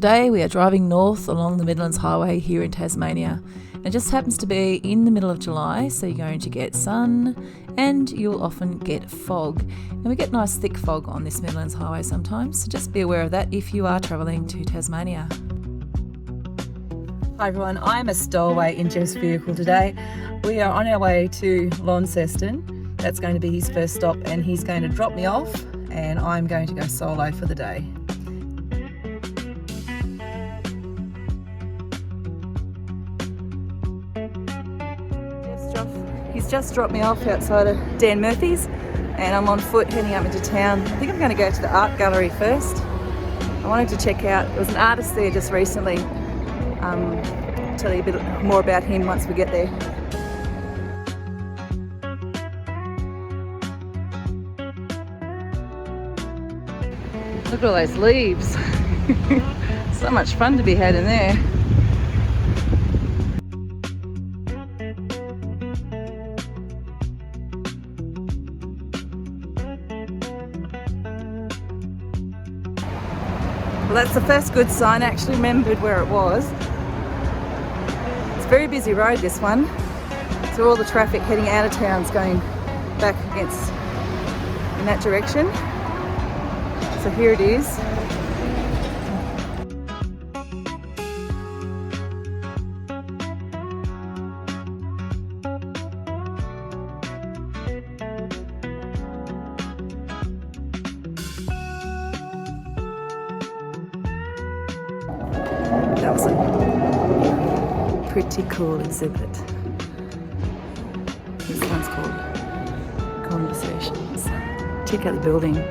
Today we are driving north along the Midlands Highway here in Tasmania. It just happens to be in the middle of July, so you're going to get sun and you'll often get fog. And we get nice thick fog on this Midlands Highway sometimes, so just be aware of that if you are travelling to Tasmania. Hi everyone, I'm a stowaway in Jeff's vehicle today. We are on our way to Launceston. That's going to be his first stop and he's going to drop me off and I'm going to go solo for the day. He's just dropped me off outside of Dan Murphy's and I'm on foot heading up into town. I think I'm going to go to the art gallery first. I wanted to check out, there was an artist there just recently. I'll tell you a bit more about him once we get there. Look at all those leaves. So much fun to be had in there. Well, that's the first good sign. I actually remembered where it was. It's a very busy road, this one. So all the traffic heading out of town is going back against in that direction. So here it is. That was a pretty cool exhibit. This one's called Conversations. Check out the building.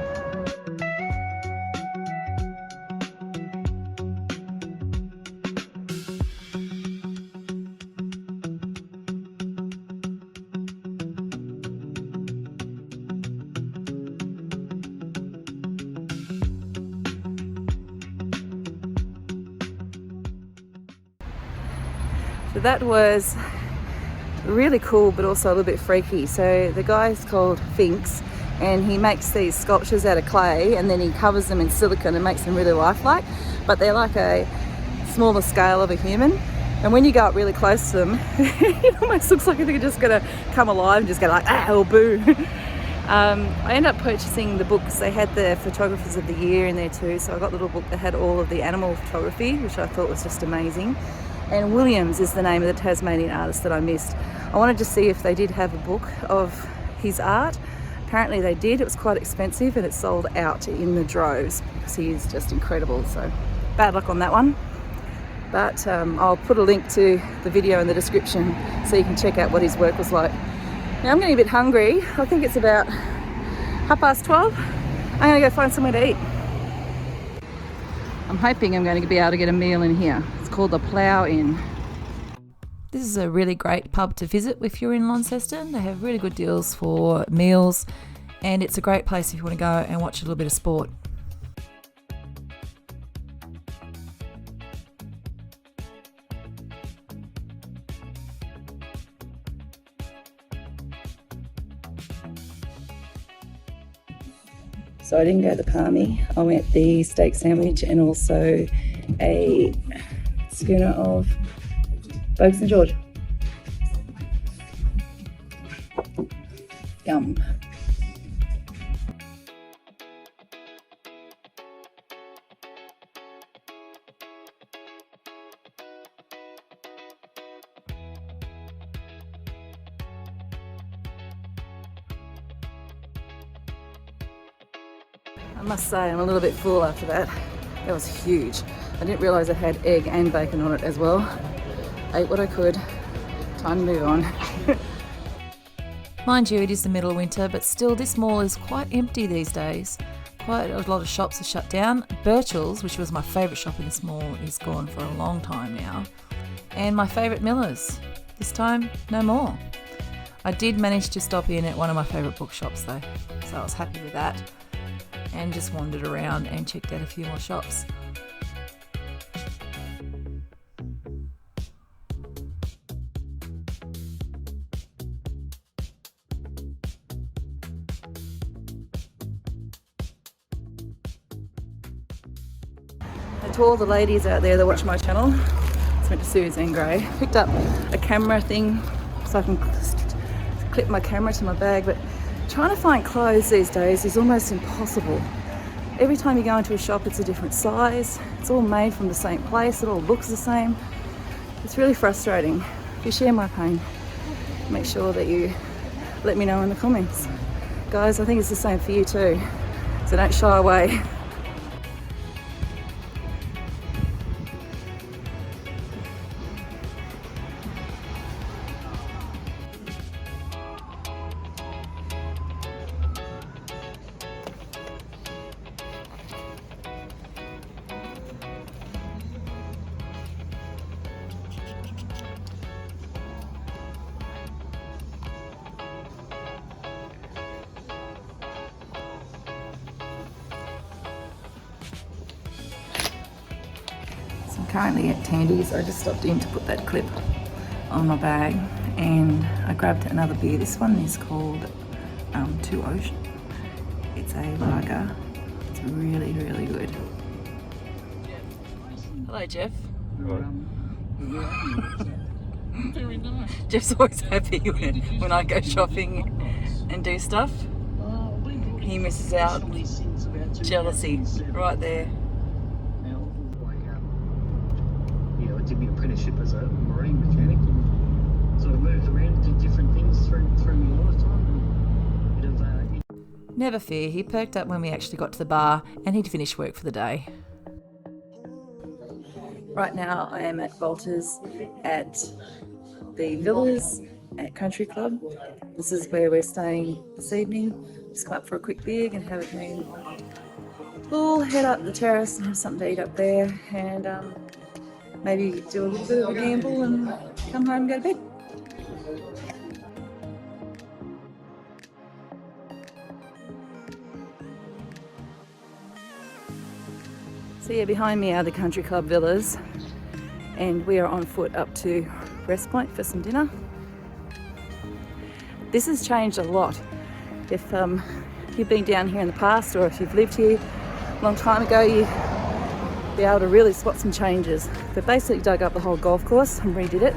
So that was really cool but also a little bit freaky. So the guy's called Finks and he makes these sculptures out of clay and then he covers them in silicone and makes them really lifelike, but they're like a smaller scale of a human, and when you go up really close to them it almost looks like they're just going to come alive and just go like ah or boo. I ended up purchasing the books. They had the photographers of the year in there too, so I got the little book that had all of the animal photography, which I thought was just amazing. And Williams is the name of the Tasmanian artist that I missed. I wanted to see if they did have a book of his art. Apparently they did. It was quite expensive and it sold out in the droves because he is just incredible. So bad luck on that one. But I'll put a link to the video in the description so you can check out what his work was like. Now I'm getting a bit hungry. I think it's about 12:30. I'm going to go find somewhere to eat. I'm hoping I'm going to be able to get a meal in here. It's called the Plough Inn. This is a really great pub to visit if you're in Launceston. They have really good deals for meals and it's a great place if you want to go and watch a little bit of sport. So I didn't go the palmy, I went the steak sandwich and also a schooner of Bogue St George. Yum. I must say I'm a little bit full after that. That was huge. I didn't realise it had egg and bacon on it as well. Ate what I could. Time to move on. Mind you, it is the middle of winter, but still this mall is quite empty these days. Quite a lot of shops are shut down. Birchall's, which was my favourite shop in this mall, is gone for a long time now. And my favourite Miller's. This time, no more. I did manage to stop in at one of my favourite bookshops though, so I was happy with that. And just wandered around and checked out a few more shops. to all the ladies out there that watch my channel, it's meant to Suzanne Gray. Picked up a camera thing so I can clip my camera to my bag, but trying to find clothes these days is almost impossible. Every time you go into a shop, it's a different size. It's all made from the same place. It all looks the same. It's really frustrating. If you share my pain, make sure that you let me know in the comments. Guys, I think it's the same for you too. So don't shy away. Currently at Tandy's. I just stopped in to put that clip on my bag and I grabbed another beer. This one is called Two Ocean. It's a lager. It's really, really good. Hello, Jeff. Hello. Very nice. Jeff's always happy when I go shopping and do stuff. He misses out. Jealousy right there. I did my apprenticeship as a marine mechanic and sort of moved around, did different things through my lifetime. And Never fear, he perked up when we actually got to the bar and he'd finished work for the day. Right now I am at Bolter's at the Villas at Country Club. This is where we're staying this evening. Just come up for a quick beer and have a clean. We'll head up the terrace and have something to eat up there and maybe do a little bit of a gamble and come home and go to bed. So yeah, behind me are the Country Club Villas and we are on foot up to Rest Point for some dinner. This has changed a lot. If you've been down here in the past or if you've lived here a long time ago, you be able to really spot some changes. They basically dug up the whole golf course and redid it,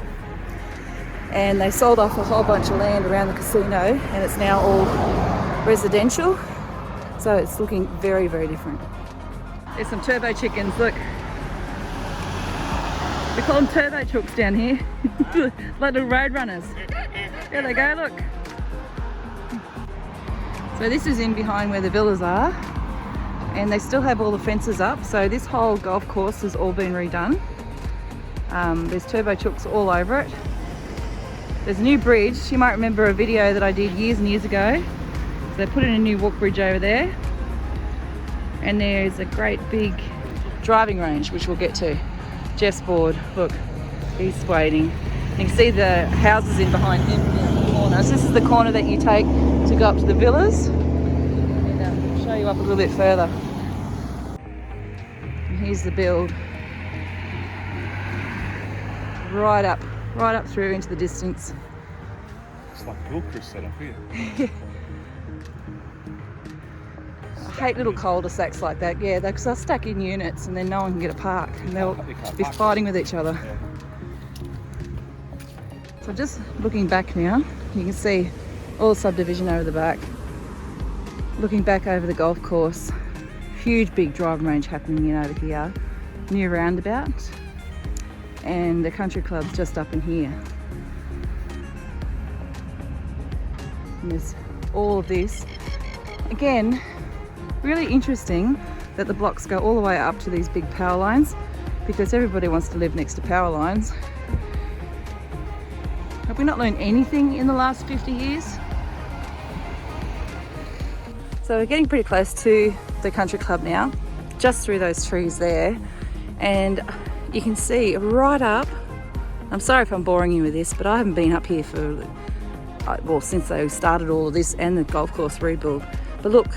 and they sold off a whole bunch of land around the casino and it's now all residential, so it's looking very, very different. There's some turbo chickens, look. We call them turbo chooks down here. Like little road runners. There they go, look. So this is in behind where the villas are. And they still have all the fences up, so this whole golf course has all been redone. There's turbo chooks all over it. There's a new bridge. You might remember a video that I did years and years ago. So they put in a new walk bridge over there. And there's a great big driving range, which we'll get to. Jeff's bored, look, he's waiting. You can see the houses in behind him in the corner. So this is the corner that you take to go up to the villas. Show you up a little bit further. And here's the build. Right up through into the distance. It's like Pilcris set up here. I hate little cul-de-sacs like that, yeah, because they'll stack in units and then no one can get a park and they'll be fighting with each other. Yeah. So just looking back now, you can see all the subdivision over the back. Looking back over the golf course, huge big driving range happening in over here, new roundabout, and the country club's just up in here. And there's all of this. Again, really interesting that the blocks go all the way up to these big power lines because everybody wants to live next to power lines. Have we not learned anything in the last 50 years? So we're getting pretty close to the country club now, just through those trees there. And you can see right up, I'm sorry if I'm boring you with this, but I haven't been up here for, well, since they started all of this and the golf course rebuild. But look,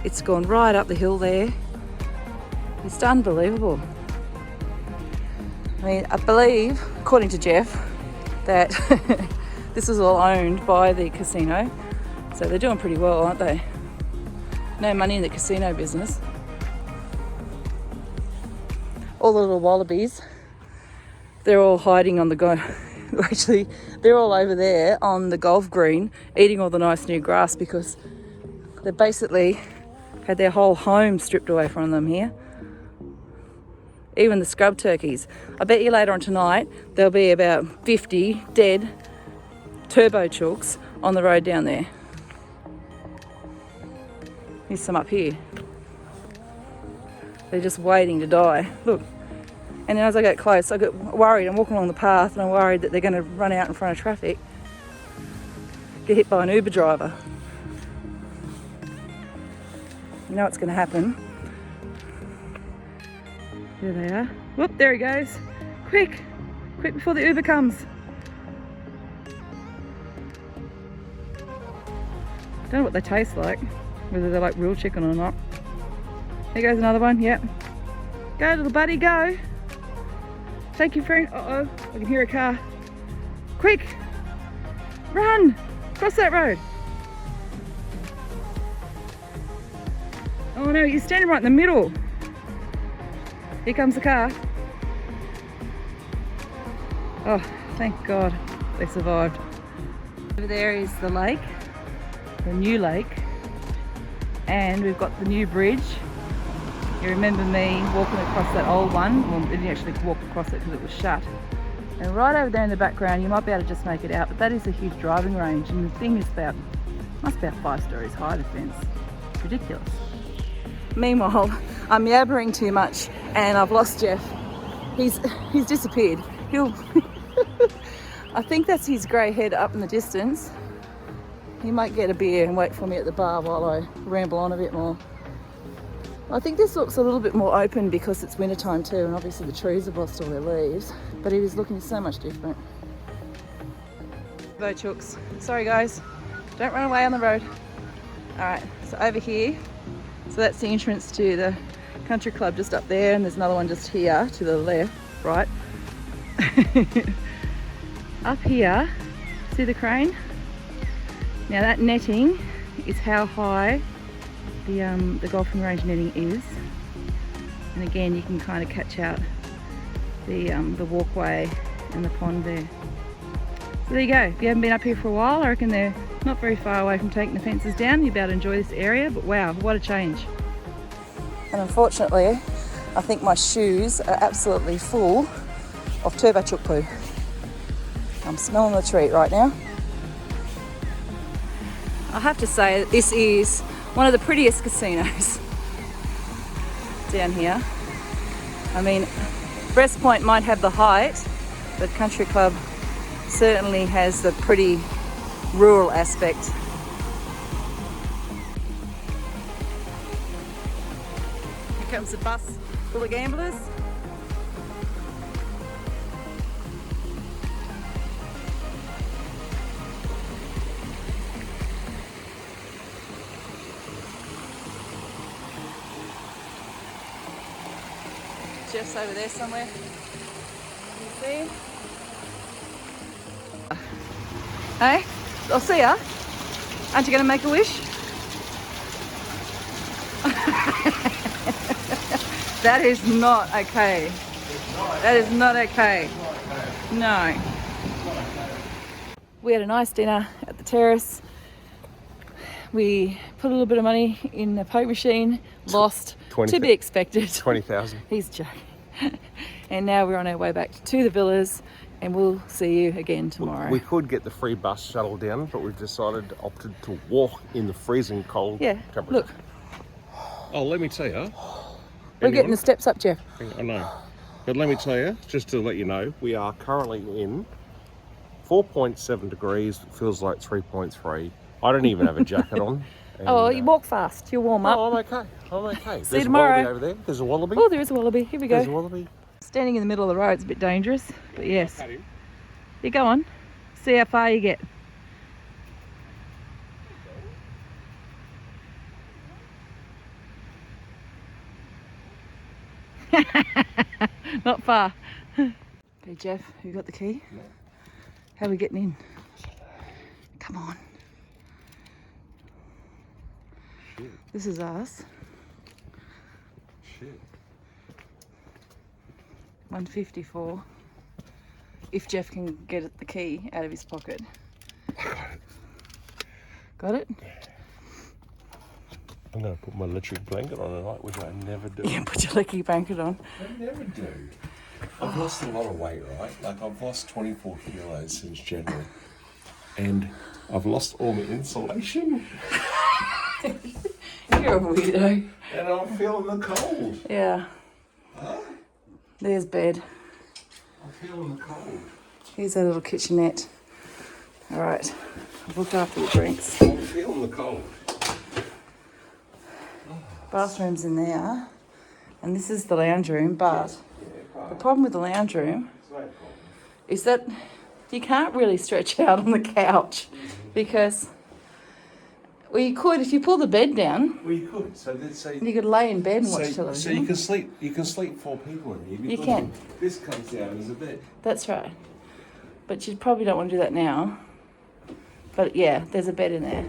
it's gone right up the hill there. It's unbelievable. I mean, I believe, according to Jeff, that this is all owned by the casino. So they're doing pretty well, aren't they? No money in the casino business. all the little wallabies, they're all hiding on the go. Actually, they're all over there on the golf green eating all the nice new grass because they basically had their whole home stripped away from them here. Even the scrub turkeys. I bet you later on tonight there'll be about 50 dead turbo chooks on the road down there. Here's some up here. They're just waiting to die. Look. And then as I get close, I get worried. I'm walking along the path and I'm worried that they're going to run out in front of traffic, get hit by an Uber driver. You know what's going to happen. There they are. Whoop, there he goes. Quick, quick before the Uber comes. Don't know what they taste like, whether they're like real chicken or not. There goes another one, yep. Go little buddy, go. Take your friend. Uh-oh, I can hear a car. Quick, run, cross that road. Oh no, you're standing right in the middle. Here comes the car. Oh, thank God they survived. Over there is the lake, the new lake, and we've got the new bridge. You remember me walking across that old one? Well, I didn't actually walk across it because it was shut. And right over there in the background, you might be able to just make it out, but that is a huge driving range, and the thing is must be about 5 stories high, the fence. It's ridiculous. Meanwhile, I'm yabbering too much and I've lost Jeff. He's disappeared. I think that's his grey head up in the distance. He might get a beer and wait for me at the bar while I ramble on a bit more. I think this looks a little bit more open because it's winter time too, and obviously the trees have lost all their leaves, but it is looking so much different. Bo chooks. Sorry guys, don't run away on the road. All right, so over here, so that's the entrance to the country club just up there, and there's another one just here to the left, right? Up here, see the crane? Now that netting is how high the golfing range netting is, and again you can kind of catch out the walkway and the pond there. So there you go. If you haven't been up here for a while, I reckon they're not very far away from taking the fences down. You'll be able to enjoy this area, but wow, what a change. And unfortunately, I think my shoes are absolutely full of turbo chook poo. I'm smelling the treat right now. I have to say that this is one of the prettiest casinos down here. I mean, Breast Point might have the height, but Country Club certainly has the pretty rural aspect. Here comes the bus full of gamblers. Jeff's over there somewhere. Can you see? Hey, I'll see ya. Aren't you going to make a wish? That is not okay. That is not okay. No. We had a nice dinner at the terrace. We put a little bit of money in the poke machine, lost, to be expected. 20,000. He's joking. And now we're on our way back to the villas, and we'll see you again tomorrow. We could get the free bus shuttle down, but we've opted to walk in the freezing cold temperature. Look. Oh, let me tell you. We're getting the steps up, Jeff. I know. But let me tell you, just to let you know, we are currently in 4.7 degrees. It feels like 3.3. I don't even have a jacket on. And, you walk fast. You'll warm up. Oh, I'm okay. I'm okay. See you tomorrow. There's a wallaby over there. There's a wallaby. Oh, there is a wallaby. Here we go. There's a wallaby. Standing in the middle of the road is a bit dangerous, but yes. You go on. See how far you get. Not far. Okay, Jeff, you got the key? No. How are we getting in? Come on. Shit. This is us. Shit. 154. If Jeff can get the key out of his pocket. Got it? I'm going to put my electric blanket on tonight, which I never do. Yeah, put your electric blanket on. I never do. I've lost a lot of weight, right? Like I've lost 24 kilos since January. And I've lost all the insulation. You're a weirdo. And I'm feeling the cold. Yeah. Huh? There's bed. I'm feeling the cold. Here's our little kitchenette. All right. I've looked after the drinks. I'm feeling the cold. Bathroom's in there. And this is the lounge room, but the problem with the lounge room is that you can't really stretch out on the couch because, well, you could if you pull the bed down. Well, you could. So You could lay in bed and watch television. So you can sleep. You can sleep 4 people in here. You can. This comes down as a bed. That's right. But you probably don't want to do that now. But yeah, there's a bed in there.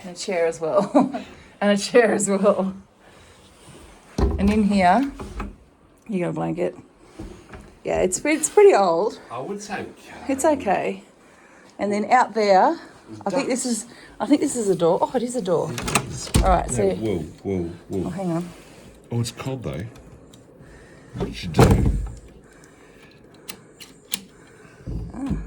And a chair as well. And a chair as well. And in here, you got a blanket. Yeah, it's pretty old. I would say. It's okay. And then out there, I think this is a door. Oh, it is a door. All right, so. Whoa. Oh, hang on. Oh, it's cold though. What did you do? Oh.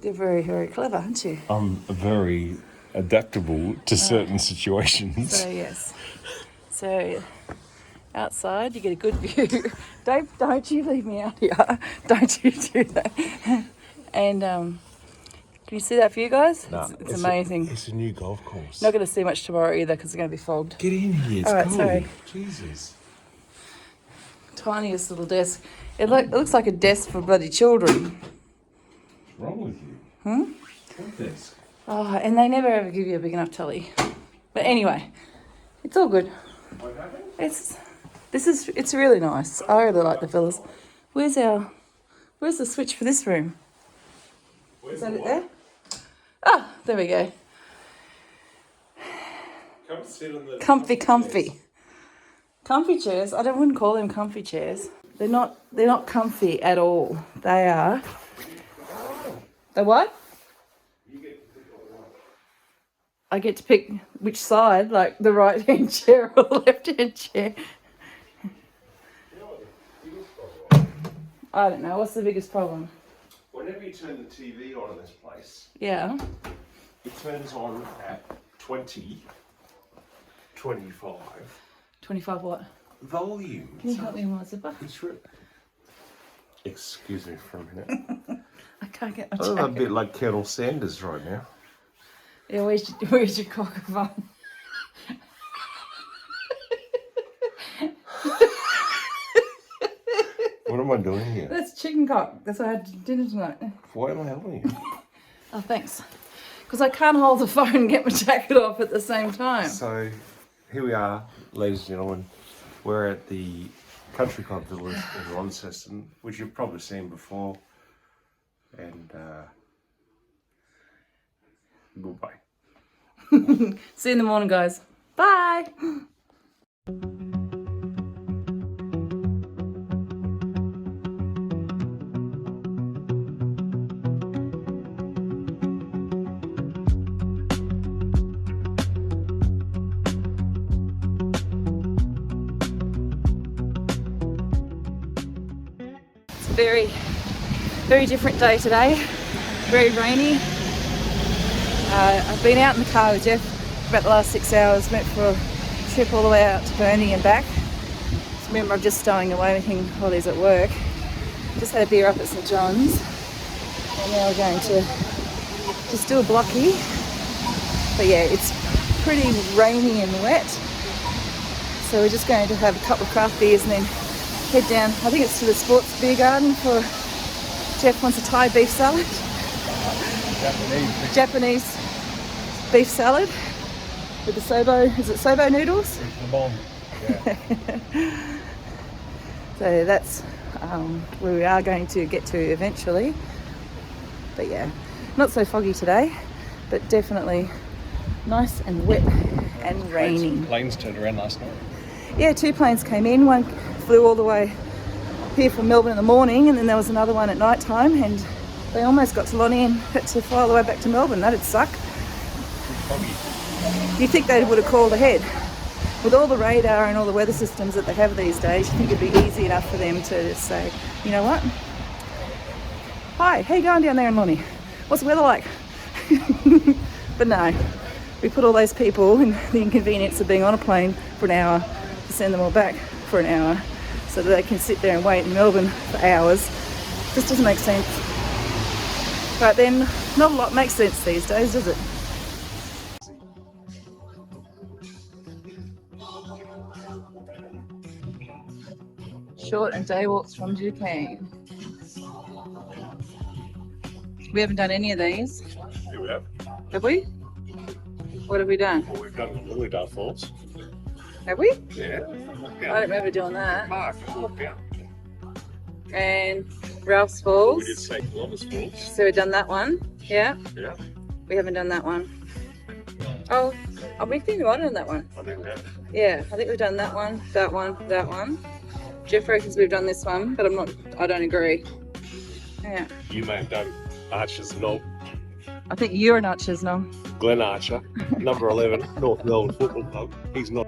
You're very, very clever, aren't you? I'm very adaptable to certain situations. So yes. So outside you get a good view. Don't you leave me out here. Don't you do that. And can you see that view, guys? Nah, it's amazing. It's a new golf course. Not going to see much tomorrow either because it's going to be fogged. Get in here. It's All right, cold. sorry. Jesus. Tiniest little desk. It looks like a desk for bloody children. What's wrong with you? What desk? Oh, and they never ever give you a big enough telly. But anyway, it's all good. What happened? It's really nice. I really like the villas. Where's the switch for this room? Is that it there? Ah, there we go. Come sit on the Comfy. Comfy chairs. Wouldn't call them comfy chairs. They're not comfy at all. They are. The what? I get to pick which side, like the right-hand chair or the left-hand chair. I don't know. What's the biggest problem? Whenever you turn the TV on in this place, Yeah. it turns on at 20, 25 25 what? volume. Can you help me with my zipper? It's Excuse me for a minute. I can't get my I'm a jacket. bit like Colonel Sanders right now. Yeah, where's your cock-a-phone? What am I doing here? That's chicken cock. That's what I had for dinner tonight. Why am I helping you? Oh, thanks. Because I can't hold the phone and get my jacket off at the same time. So, here we are, ladies and gentlemen. We're at the Country Club Village in Launceston, which you've probably seen before. And, bye-bye. See you in the morning, guys. Bye. It's a very, very different day today. Very rainy. I've been out in the car with Jeff for about the last 6 hours. Went for a trip all the way out to Burnie and back. Just remember, I'm just stowing away with him while he's at work. Just had a beer up at St John's. And now we're going to just do a blocky. But yeah, it's pretty rainy and wet. So we're just going to have a couple of craft beers and then head down. I think it's to the Sports Beer Garden for Jeff wants a Thai beef salad. Japanese beef salad with the sobo. Is it sobo noodles? It's the bomb. Yeah. So that's where we are going to get to eventually. But yeah, not so foggy today, but definitely nice and wet and rainy. Planes turned around last night. Yeah, 2 planes came in. One flew all the way here from Melbourne in the morning, and then there was another one at night time, and they almost got to Lonnie and had to fly all the way back to Melbourne. That'd suck. You think they would have called ahead? With all the radar and all the weather systems that they have these days, you think it'd be easy enough for them to just say, you know what? Hi, how you going down there in Lonnie? What's the weather like? But no, we put all those people in the inconvenience of being on a plane for an hour to send them all back for an hour so that they can sit there and wait in Melbourne for hours. Just doesn't make sense. But then, not a lot makes sense these days, does it? Short and day walks from Duquesne. We haven't done any of these. Here we have. Have we? What have we done? Well, we've done Lily Dove Falls. Have we? Yeah. I don't remember doing that. Park, just walk down. And Ralph's Falls. We did St. Columbus Falls. So we've done that one. Yeah. Yeah. We haven't done that one. Oh, we think we might have done that one. I think we have. Yeah, I think we've done that one, that one, that one. Jeff reckons we've done this one, but I don't agree. Yeah. You may have done Archer's Knob. I think you're an Archer's Knob. Glenn Archer, number 11, North Melbourne Football Club. He's not.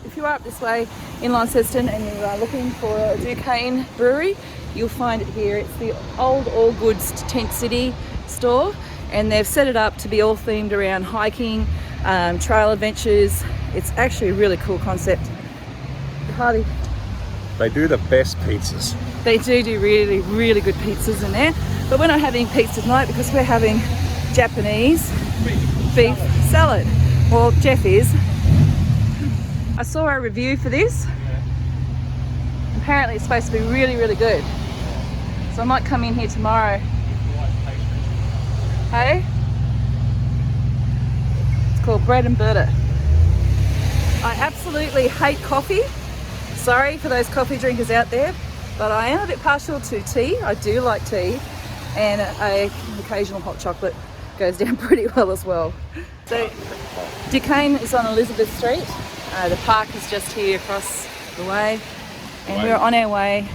If you are up this way in Launceston and you are looking for a Duquesne brewery, you'll find it here. It's the old All Goods Tent City store, and they've set it up to be all themed around hiking, trail adventures. It's actually a really cool concept. Harley, They do the best pizzas. they do really, really good pizzas in there, but we're not having pizza tonight because we're having Japanese beef salad. Well, Jeff is. I saw a review for this. Apparently it's supposed to be really, really good. So I might come in here tomorrow. Hey? It's called bread and butter. I absolutely hate coffee. Sorry for those coffee drinkers out there, but I am a bit partial to tea. I do like tea, and an occasional hot chocolate goes down pretty well as well. So Duquesne is on Elizabeth Street. The park is just here across the way, and we're on our way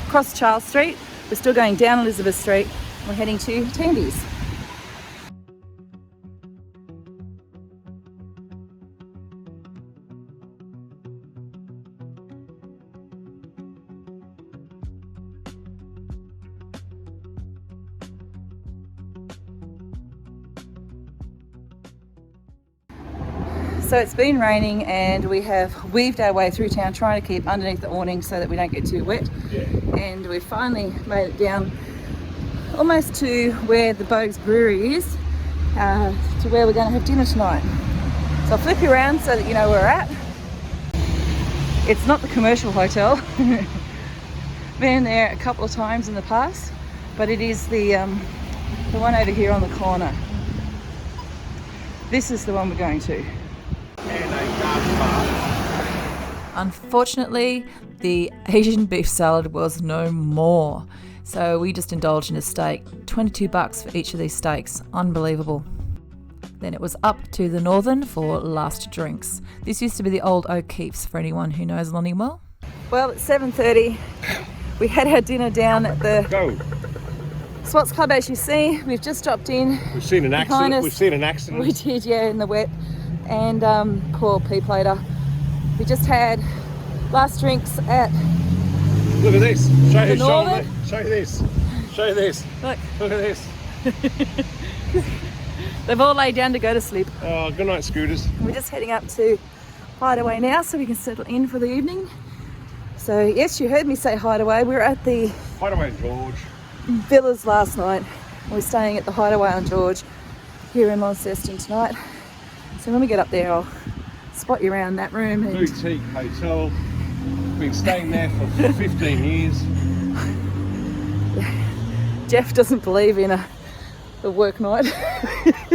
across Charles Street. We're still going down Elizabeth Street. We're heading to Tandy's. So it's been raining and we have weaved our way through town trying to keep underneath the awning so that we don't get too wet. And we finally made it down almost to where the Bogues Brewery is, to where we're going to have dinner tonight. So I'll flip you around so that you know where we're at. It's not the commercial hotel. Been there a couple of times in the past, but it is the one over here on the corner. This is the one we're going to. Unfortunately, the Asian beef salad was no more, so we just indulged in a steak. $22 for each of these steaks. Unbelievable. Then it was up to the Northern for last drinks. This used to be the old O'Keefe's for anyone who knows Lonnie well. Well, it's 7:30. We had our dinner down at the Sports Club, as you see. We've just dropped in. We've seen an accident. us. We've seen an accident. We did, yeah, in the wet. And poor P-plater. We just had last drinks at Look at this. Show the Northern. Show this. Show this. Look, Look at this. they've all laid down to go to sleep. Oh, good night, scooters. We're just heading up to Hideaway now so we can settle in for the evening. So yes, you heard me say Hideaway. We were at the Hideaway George. villas last night. We're staying at the Hideaway on George here in Launceston tonight. So when we get up there, I'll spot you around that room. And Boutique hotel. Been staying there for 15 years. Jeff doesn't believe in a the work night.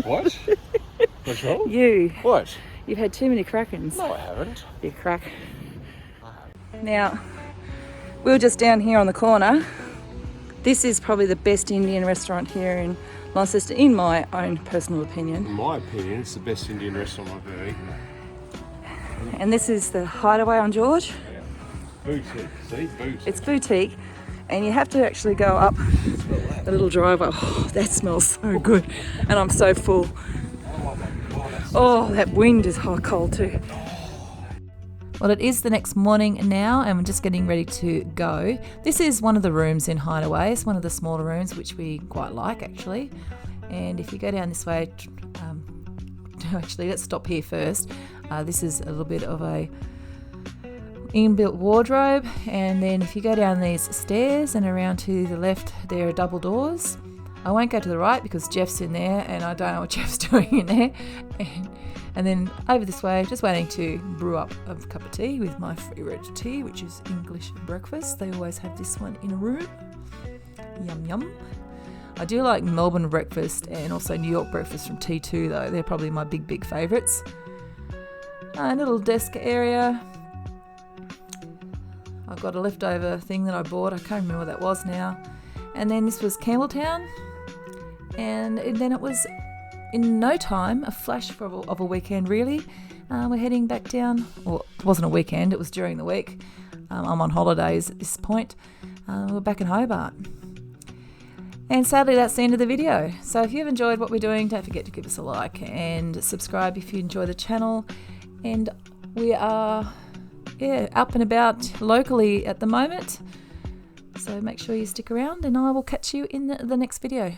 What? What's wrong? You. What? You've had too many Krakens. No, I haven't. You crack. Now, we were just down here on the corner. This is probably the best Indian restaurant here in Launceston, in my own personal opinion. In my opinion, it's the best Indian restaurant I've ever eaten. And this is the Hideaway on George. Yeah. Boutique, see? Boutique. It's boutique, and you have to actually go up the little driveway. Oh, that smells so good. And I'm so full. Oh, that wind is hot cold too. Well, it is the next morning now, and we're just getting ready to go. This is one of the rooms in Hideaway. It's one of the smaller rooms, which we quite like, actually. And if you go down this way, actually, let's stop here first. This is a little bit of a inbuilt wardrobe, and then if you go down these stairs and around to the left, there are double doors. I won't go to the right because Jeff's in there, and I don't know what Jeff's doing in there. And then over this way, just waiting to brew up a cup of tea with my favourite tea, which is English breakfast. They always have this one in a room. Yum yum. I do like Melbourne breakfast and also New York breakfast from T2 though. They're probably my big favourites. A little desk area. I've got a leftover thing that I bought. I can't remember what that was now. And then this was Campbelltown. And then it was, in no time, a flash of a weekend really. We're heading back down. Well, it wasn't a weekend, it was during the week. I'm on holidays at this point. We're back in Hobart. And sadly, that's the end of the video. So if you've enjoyed what we're doing, don't forget to give us a like and subscribe if you enjoy the channel. And we are up and about locally at the moment. So make sure you stick around, and I will catch you in the next video.